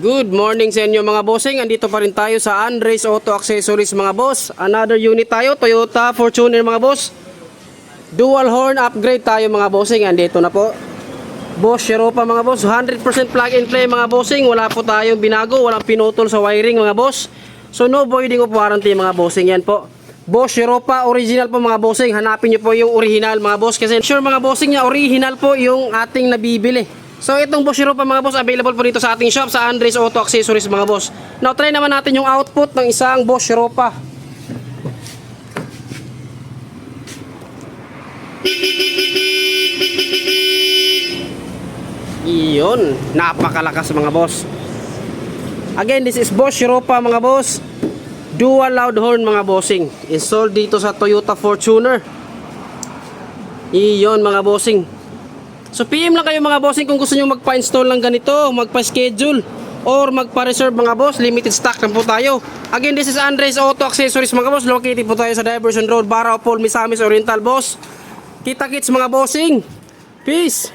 Good morning sa inyo mga bossing. Andito pa rin tayo sa Andres Auto Accessories mga boss. Another unit tayo, Toyota Fortuner mga boss. Dual horn upgrade tayo mga bossing. Andito na po. Boss Europa mga boss. 100% plug and play mga bossing. Wala po tayong binago, walang pinutol sa wiring mga boss. So no voiding of warranty mga bossing. Yan po. Boss Europa original po mga bossing. Hanapin nyo po yung original mga boss. Kasi sure mga bossing niya, original po yung ating nabibili. So itong Boss Europa mga boss, available po dito sa ating shop sa Andres Auto Accessories mga boss. Now try naman natin yung output ng isang Boss Europa. Iyon, napakalakas mga boss. Again, this is Boss Europa mga boss. Dual loud horn mga bossing. Installed dito sa Toyota Fortuner. Iyon mga bossing. So PM lang kayo mga bossing kung gusto nyo magpa-install lang ganito, magpa-schedule or magpa-reserve mga boss. Limited stock lang po tayo. Again, this is Andres Auto Accessories mga boss. Located po tayo sa Diversion Road, Barao, Misamis Oriental boss. Kita kits mga bossing. Peace!